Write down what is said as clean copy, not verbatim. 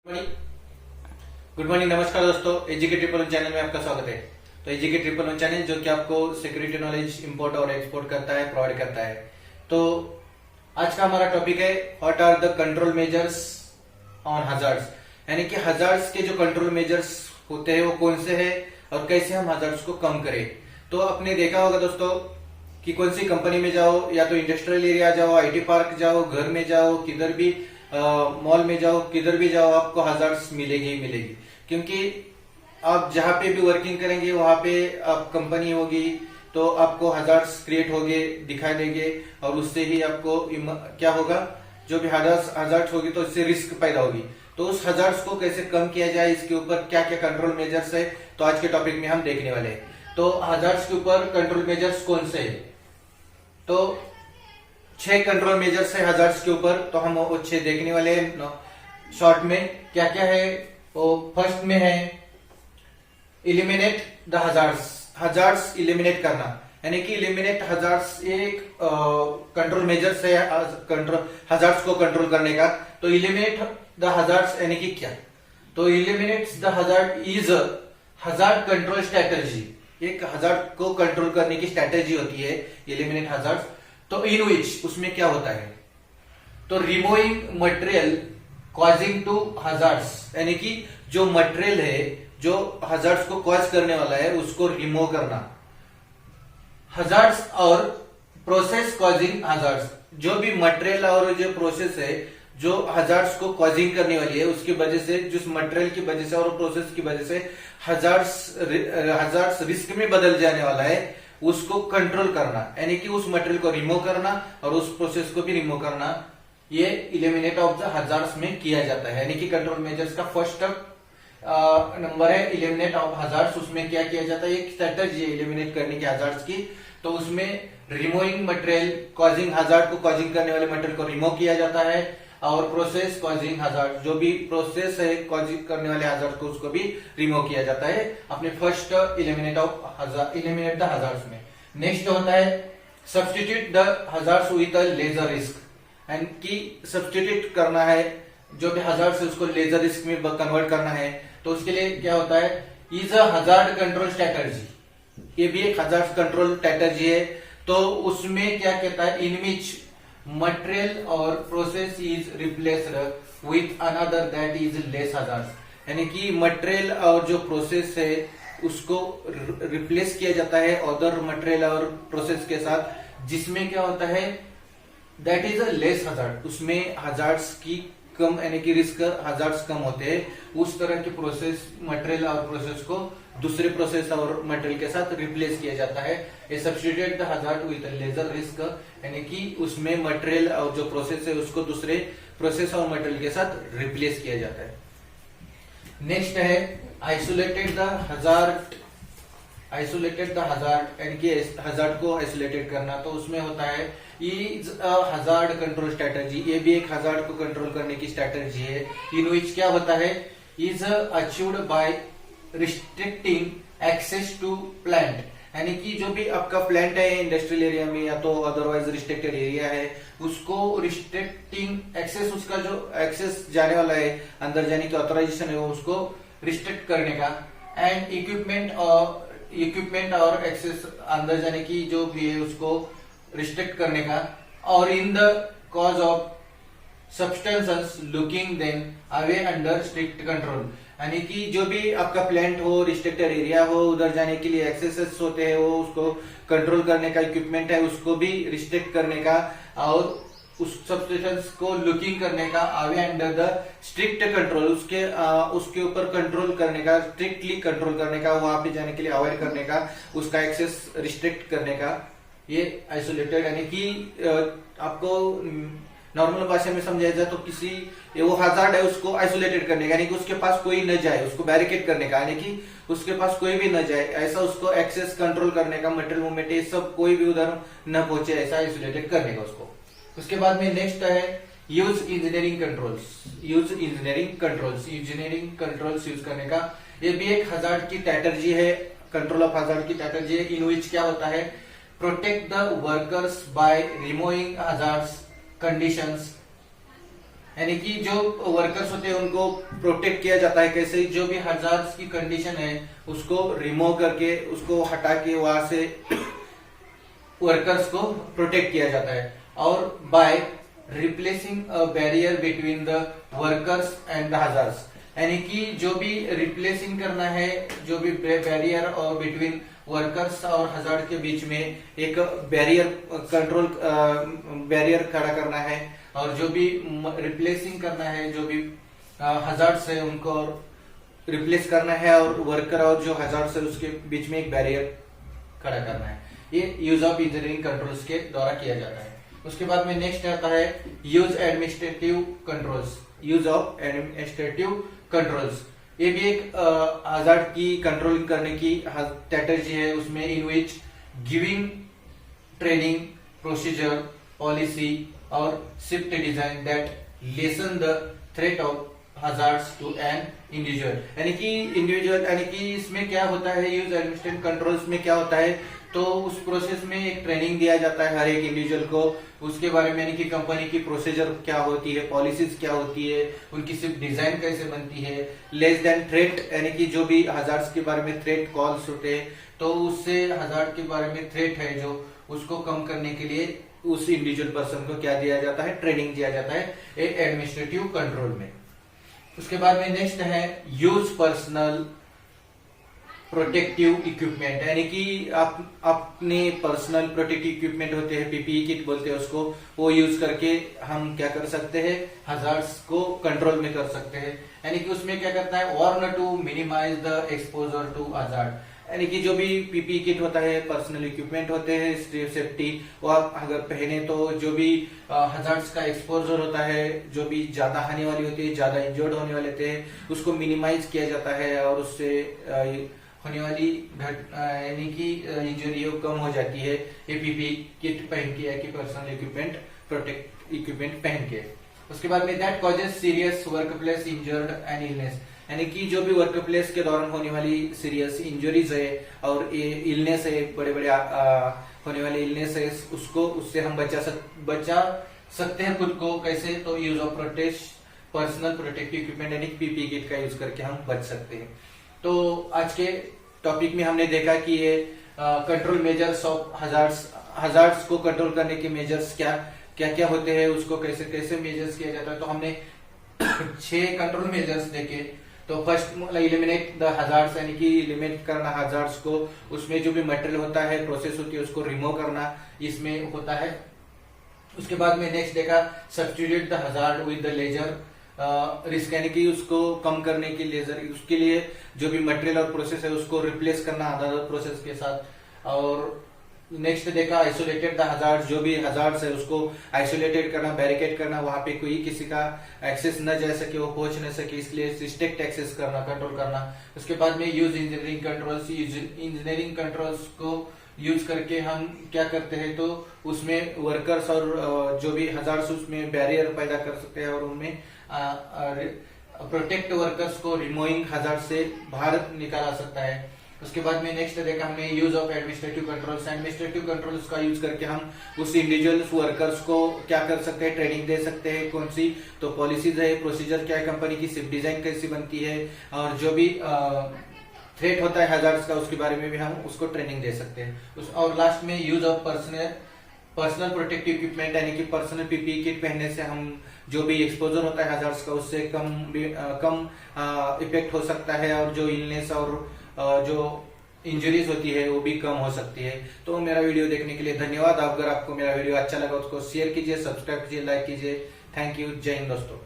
Good morning, नमस्कार दोस्तों। एजीके triple one channel में आपका स्वागत है। तो एजीके ट्रिपल वन चैनल जो कि आपको सिक्योरिटी नॉलेज इंपोर्ट और एक्सपोर्ट करता है, प्रोवाइड करता है। तो आज का हमारा टॉपिक है what are the control measures on hazards, यानी कि हजार्ड्स के जो कंट्रोल मेजर्स होते हैं वो कौन से हैं और कैसे हम हजार्ड्स को कम करें। तो आपने देखा होगा दोस्तों कि कौन सी कंपनी में जाओ, या तो इंडस्ट्रियल एरिया जाओ, आईटी पार्क जाओ, घर में जाओ, किधर भी मॉल में जाओ, किधर भी जाओ, आपको हजार्ड्स मिलेगी ही मिलेगी। क्योंकि आप जहां पे भी वर्किंग करेंगे वहां पे आप कंपनी होगी तो आपको हजार्ड्स क्रिएट होंगे, दिखाई देंगे, और उससे ही आपको क्या होगा, जो भी हजार्ड्स होगी तो इससे रिस्क पैदा होगी। तो उस हजार्ड्स को कैसे कम किया जाए, इसके ऊपर क्या क्या कंट्रोल मेजर्स है, तो आज के टॉपिक में हम देखने वाले हैं। तो हजार्ड्स के ऊपर कंट्रोल मेजर्स कौन से है, तो 6 कंट्रोल मेजर्स है हजार्ड्स के ऊपर। तो हम वो 6 देखने वाले हैं शॉर्ट में। क्या क्या है वो, फर्स्ट में है eliminate the hazards, hazards eliminate करना, यानी कि इलिमिनेट हजार्ड्स एक कंट्रोल मेजर्स है कंट्रोल हजार्ड्स को कंट्रोल करने का। तो इलिमिनेट द हजार्ड्स यानी कि क्या, तो eliminate the hazard is hazard control strategy, एक हजार्ड को कंट्रोल करने की स्ट्रेटेजी होती है इलिमिनेट हजार्ड्स। तो इन विच उसमें क्या होता है, तो removing material causing to hazards, यानी कि जो मटेरियल है जो हजार्ड्स को कॉज करने वाला है उसको रिमूव करना। हजार्ड्स और प्रोसेस कॉजिंग हजार्ड्स, जो भी मटेरियल और जो प्रोसेस है जो हजार्ड्स को कॉजिंग करने वाली है उसकी वजह से, जिस मटेरियल की वजह से और प्रोसेस की वजह से हजार्ड्स रिस्क में बदल जाने वाला है, उसको कंट्रोल करना, यानी कि उस मटेरियल को रिमूव करना और उस प्रोसेस को भी रिमूव करना, ये इलिमिनेट ऑफ द हजार्ड्स में किया जाता है। यानी कि कंट्रोल मेजर्स का फर्स्ट नंबर है इलिमिनेट ऑफ हजार्ड्स। उसमें क्या किया जाता है, एक स्ट्रेटेजी है इलिमिनेट करने की हजार्ड्स की। तो उसमें रिमूविंग मटेरियल कॉजिंग हजार्ड को कॉजिंग करने वाले मटेरियल को रिमूव किया जाता है, और प्रोसेस कॉजिंग हजार्ड, जो भी प्रोसेस है कॉजिंग करने वाले हजार्ड को उसको भी रिमूव किया जाता है अपने फर्स्ट इलिमिनेट द हजार्ड्स में। नेक्स्ट होता है substitute the hazards with a lesser risk, and की सब्स्टिट्यूट करना है जो भी हजार्ड्स है उसको लेजर रिस्क में कन्वर्ट करना है। तो उसके लिए क्या होता है, is a hazard control strategy, ये भी एक हजार्ड कंट्रोल स्ट्रेटेजी है। तो उसमें क्या कहता है, इन विच मटेरियल और process is replaced with another that is less hazards, यानी कि मटेरियल और जो प्रोसेस है उसको रिप्लेस किया जाता है अदर मटेरियल और प्रोसेस के साथ, जिसमें क्या होता है that is a less hazard, उसमें हजार्ड्स की कम, यानी कि रिस्क हजार्ड्स कम होते हैं। उस तरह के प्रोसेस मटेरियल और प्रोसेस को दूसरे प्रोसेस और मटेरियल के साथ रिप्लेस किया जाता है। ये substitute the hazard with lesser risk, यानी कि उसमें मटेरियल और जो प्रोसेस है उसको दूसरे प्रोसेस और मटेरियल के साथ रिप्लेस किया जाता है। नेक्स्ट है isolated the hazard, isolated the hazard यानी कि हजार्ड को आइसोलेटेड करना। तो उसमें होता है is a hazard control strategy, ये भी एक हजार्ड को कंट्रोल करने की स्ट्रेटेजी है। इन विच क्या होता है, is achieved by restricting access to plant, यानी कि जो भी आपका प्लांट है इंडस्ट्रियल एरिया में या तो अदरवाइज रिस्ट्रिक्टेड एरिया है, उसको रिस्ट्रिक्टिंग एक्सेस, उसका जो एक्सेस जाने वाला है, अंदर जाने की ऑथराइजेशन है, उसको रिस्ट्रिक्ट करने का। एंड इक्विपमेंट और एक्सेस, अंदर जाने की जो भी है उसको रिस्ट्रिक्ट करने का। और in the cause of substances looking then away under strict control, यानी कि जो भी आपका प्लांट हो, रिस्ट्रिक्टेड एरिया हो, उधर जाने के लिए एक्सेसेस होते हैं, वो उसको कंट्रोल करने का इक्विपमेंट है उसको भी रिस्ट्रिक्ट करने का, और उस सब्सटेंस को लुकिंग करने का away under the strict control, उसके ऊपर कंट्रोल करने का, स्ट्रिक्टली कंट्रोल करने का, वहां पे जाने के लिए अवॉइड करने का, उसका एक्सेस रिस्ट्रिक्ट करने का, ये आइसोलेटेड, यानी कि आपको नॉर्मल भाषा में समझाया जाए तो किसी वो हजार्ड है उसको आइसोलेटेड करने का, यानी कि उसके पास कोई न जाए, उसको बैरिकेड करने का, यानी कि उसके पास कोई भी न जाए, ऐसा उसको एक्सेस कंट्रोल करने का, मटेरियल मूवमेंट ये सब कोई भी उधर न पहुंचे, ऐसा आइसोलेटेड करने का उसको। उसके बाद में नेक्स्ट है use engineering controls, engineering controls use करने का। ये भी एक हजार्ड की स्ट्रेटेजी है, कंट्रोल ऑफ हजार्ड की स्ट्रेटेजी है। इन विच क्या होता है, protect the workers by removing hazards conditions यानी कि जो वर्कर्स होते हैं उनको प्रोटेक्ट किया जाता है। कैसे? जो भी हजार्ड्स की कंडीशन है उसको रिमूव करके, उसको हटा के वहां से वर्कर्स को प्रोटेक्ट किया जाता है। और by replacing a barrier between the workers and the hazards, यानी कि जो भी रिप्लेसिंग करना है, जो भी बैरियर और बिटवीन वर्कर्स और हजार्ड के बीच में एक बैरियर कंट्रोल बैरियर खड़ा करना है, और जो भी रिप्लेसिंग करना है, जो भी हजार्ड्स है उनको रिप्लेस करना है, और वर्कर और जो हजार्ड्स है उसके बीच में एक बैरियर खड़ा करना है। ये यूज ऑफ इंजीनियरिंग कंट्रोल्स के द्वारा किया जाता है। उसके बाद में नेक्स्ट आता है use administrative controls. Use of administrative controls, ये भी एक हजार्ड की कंट्रोलिंग करने की स्ट्रेटेजी है। उसमें in which giving training, procedure, policy और shift design that lessen the threat of hazards to an individual, यानी कि इंडिविजुअल, यानी कि इसमें क्या होता है, यूज एडमिनिस्ट्रेटिव कंट्रोल्स में क्या होता है, तो उस प्रोसेस में एक ट्रेनिंग दिया जाता है हर एक इंडिविजुअल को, उसके बारे में, यानी कि कंपनी की प्रोसीजर क्या होती है, पॉलिसीज क्या होती है, उनकी सिर्फ डिजाइन कैसे बनती है। लेस देन थ्रेट, यानी कि जो भी हजार्ड्स के बारे में थ्रेट कॉल्स होते हैं, तो उससे हजार्ड के बारे में थ्रेट है जो उसको कम करने के लिए उस इंडिविजुअल पर्सन को क्या दिया जाता है, ट्रेनिंग दिया जाता है एडमिनिस्ट्रेटिव कंट्रोल में। उसके बाद में नेक्स्ट है यूज पर्सनल प्रोटेक्टिव इक्विपमेंट, यानी कि आप अपने पर्सनल प्रोटेक्टिव इक्विपमेंट होते हैं, पीपीई किट बोलते हैं उसको, वो यूज करके हम क्या कर सकते हैं, हजार्ड्स को कंट्रोल में कर सकते हैं। यानी कि उसमें क्या करता है, warn to minimize the exposure to hazard, यानी कि जो भी पीपीई किट होता है, पर्सनल इक्विपमेंट होते हैं सेफ्टी, वो आप अगर पहने तो जो भी हजार्ड्स का एक्सपोजर होता है, जो भी ज्यादा हानि वाली होती है, ज्यादा इंजर्ड होने वाले थे, उसको मिनिमाइज किया जाता है, और उससे होने वाली यानी कि इंजरी कम हो जाती है ये पीपीई किट पहन के, या कि पर्सनल इक्विपमेंट प्रोटेक्ट इक्विपमेंट पहन के। उसके बाद में that causes serious work place injured and illness, यानी कि जो भी वर्क प्लेस के दौरान होने वाली सीरियस इंजरीज है और ये इलनेस है, बड़े बड़े होने वाले इलनेस है, उसको उससे हम बचा सकते हैं खुद को। कैसे? तो use of personal protective equipment यानी पीपीई किट का यूज करके हम बच सकते हैं। तो आज के टॉपिक में हमने देखा कि ये कंट्रोल मेजर्स ऑफ हजार्ड्स को कंट्रोल करने के मेजर्स क्या क्या होते हैं, उसको कैसे कैसे मेजर्स किया जाता है। तो हमने 6 कंट्रोल मेजर्स देखे। तो फर्स्ट इलिमिनेट द हजार्ड्स, यानी कि इलिमिनेट करना हजार्ड्स को, उसमें जो भी मटेरियल होता है, प्रोसेस होती है, उसको रिमूव करना इसमें होता है। उसके बाद में नेक्स्ट देखा substitute the hazard with the lesser risk, यानी कि उसको कम करने के लेजर, उसके लिए जो भी मटेरियल और प्रोसेस है उसको रिप्लेस करना अदर प्रोसेस के साथ। और नेक्स्ट देखा आइसोलेटेड द हजार्ड्स, जो भी हजार्ड्स है उसको आइसोलेटेड करना, बैरिकेड करना, वहां पे कोई किसी का एक्सेस न जा सके, वो पहुंच न सके, इसलिए रिस्ट्रिक्ट एक्सेस करना, कंट्रोल करना। उसके बाद में use engineering controls, engineering controls को यूज करके हम क्या करते हैं, तो उसमें वर्कर्स और जो भी हजार्ड्स उसमें बैरियर पैदा कर सकते हैं, और उनमें प्रोटेक्ट वर्कर्स को रिमूविंग हजार्ड से बाहर निकाला सकता है। उसके बाद में नेक्स्ट देखा हमने use of administrative controls. Administrative controls का यूज करके हम उस इंडिविजुअल वर्कर्स को क्या कर सकते हैं, ट्रेनिंग दे सकते हैं। कौन सी? तो पॉलिसीज है, प्रोसीजर क्या है, कंपनी की शिफ्ट डिजाइन कैसी बनती है, और जो भी थ्रेट होता है हजार्ड्स का उसके बारे में भी हम उसको ट्रेनिंग दे सकते हैं। और लास्ट में use of personal protective equipment, यानी कि पर्सनल पीपीई किट पहनने से हम जो भी एक्सपोजर होता है हजार्ड्स का उससे कम इफेक्ट हो सकता है, और जो इलनेस और जो इंजरीज होती है वो भी कम हो सकती है। तो मेरा वीडियो देखने के लिए धन्यवाद। अगर आपको मेरा वीडियो अच्छा लगा उसको शेयर कीजिए, सब्सक्राइब कीजिए, लाइक कीजिए। Thank you. जय हिंद दोस्तों।